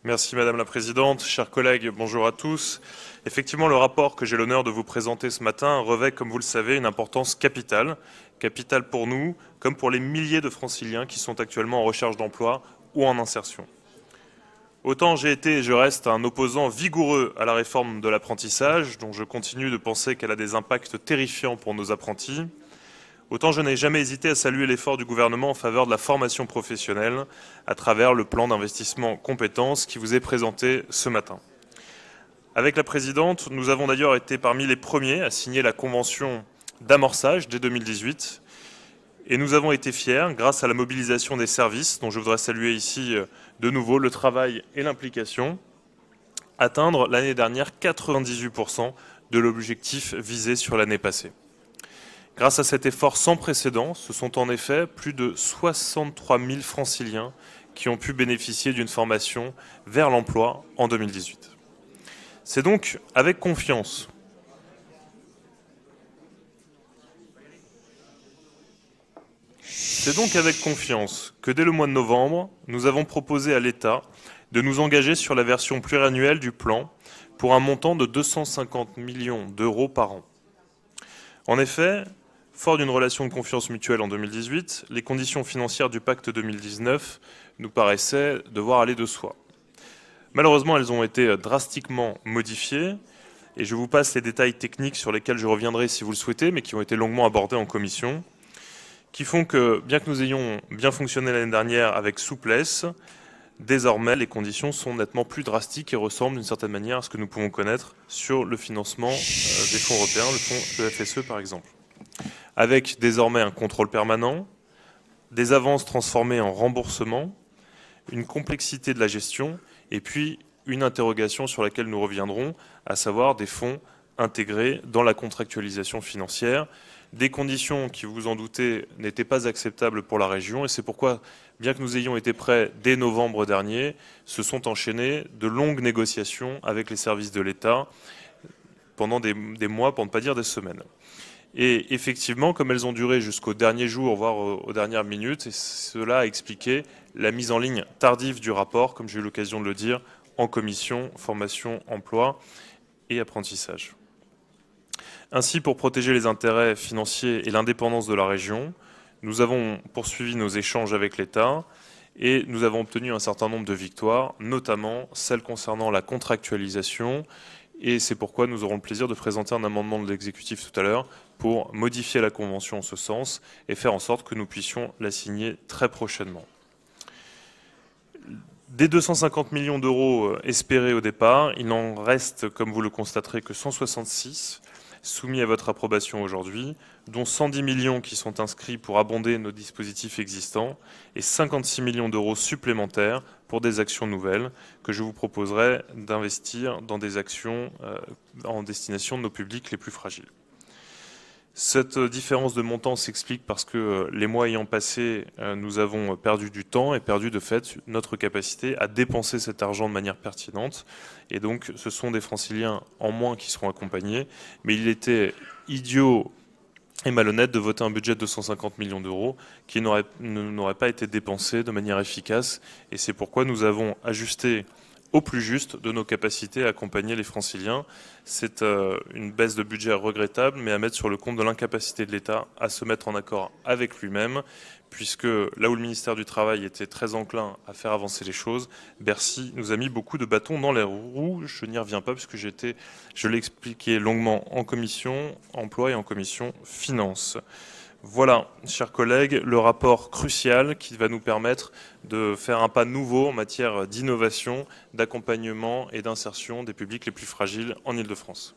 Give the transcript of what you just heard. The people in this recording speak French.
Merci Madame la Présidente. Chers collègues, bonjour à tous. Effectivement, le rapport que j'ai l'honneur de vous présenter ce matin revêt, comme vous le savez, une importance capitale. Capitale pour nous, comme pour les milliers de franciliens qui sont actuellement en recherche d'emploi ou en insertion. Autant j'ai été et je reste un opposant vigoureux à la réforme de l'apprentissage, dont je continue de penser qu'elle a des impacts terrifiants pour nos apprentis, autant je n'ai jamais hésité à saluer l'effort du gouvernement en faveur de la formation professionnelle à travers le plan d'investissement compétences qui vous est présenté ce matin. Avec la présidente, nous avons d'ailleurs été parmi les premiers à signer la convention d'amorçage dès 2018 et nous avons été fiers, grâce à la mobilisation des services, dont je voudrais saluer ici de nouveau le travail et l'implication, atteindre l'année dernière 98% de l'objectif visé sur l'année passée. Grâce à cet effort sans précédent, ce sont en effet plus de 63 000 franciliens qui ont pu bénéficier d'une formation vers l'emploi en 2018. C'est donc avec confiance que dès le mois de novembre, nous avons proposé à l'État de nous engager sur la version pluriannuelle du plan pour un montant de 250 millions d'euros par an. En effet, fort d'une relation de confiance mutuelle en 2018, les conditions financières du pacte 2019 nous paraissaient devoir aller de soi. Malheureusement, elles ont été drastiquement modifiées, et je vous passe les détails techniques sur lesquels je reviendrai si vous le souhaitez, mais qui ont été longuement abordés en commission, qui font que, bien que nous ayons bien fonctionné l'année dernière avec souplesse, désormais les conditions sont nettement plus drastiques et ressemblent d'une certaine manière à ce que nous pouvons connaître sur le financement des fonds européens, le fonds FSE par exemple. Avec désormais un contrôle permanent, des avances transformées en remboursement, une complexité de la gestion, et puis une interrogation sur laquelle nous reviendrons, à savoir des fonds intégrés dans la contractualisation financière, des conditions qui, vous en doutez, n'étaient pas acceptables pour la région, et c'est pourquoi, bien que nous ayons été prêts dès novembre dernier, se sont enchaînées de longues négociations avec les services de l'État pendant des mois, pour ne pas dire des semaines. Et effectivement, comme elles ont duré jusqu'au dernier jour, voire aux dernières minutes, et cela a expliqué la mise en ligne tardive du rapport, comme j'ai eu l'occasion de le dire, en commission formation, emploi et apprentissage. Ainsi, pour protéger les intérêts financiers et l'indépendance de la région, nous avons poursuivi nos échanges avec l'État et nous avons obtenu un certain nombre de victoires, notamment celles concernant la contractualisation. Et c'est pourquoi nous aurons le plaisir de présenter un amendement de l'exécutif tout à l'heure pour modifier la convention en ce sens et faire en sorte que nous puissions la signer très prochainement. Des 250 millions d'euros espérés au départ, il n'en reste, comme vous le constaterez, que 166 soumis à votre approbation aujourd'hui, dont 110 millions qui sont inscrits pour abonder nos dispositifs existants et 56 millions d'euros supplémentaires pour des actions nouvelles que je vous proposerai d'investir dans des actions en destination de nos publics les plus fragiles. Cette différence de montant s'explique parce que les mois ayant passé, nous avons perdu du temps et perdu de fait notre capacité à dépenser cet argent de manière pertinente. Et donc ce sont des franciliens en moins qui seront accompagnés. Mais il était idiot et malhonnête de voter un budget de 150 millions d'euros qui n'aurait pas été dépensé de manière efficace. Et c'est pourquoi nous avons ajusté au plus juste de nos capacités à accompagner les franciliens. C'est une baisse de budget regrettable, mais à mettre sur le compte de l'incapacité de l'État à se mettre en accord avec lui-même, puisque là où le ministère du Travail était très enclin à faire avancer les choses, Bercy nous a mis beaucoup de bâtons dans les roues. Je n'y reviens pas, puisque je l'ai expliqué longuement en commission emploi et en commission finances. Voilà, chers collègues, le rapport crucial qui va nous permettre de faire un pas nouveau en matière d'innovation, d'accompagnement et d'insertion des publics les plus fragiles en Île-de-France.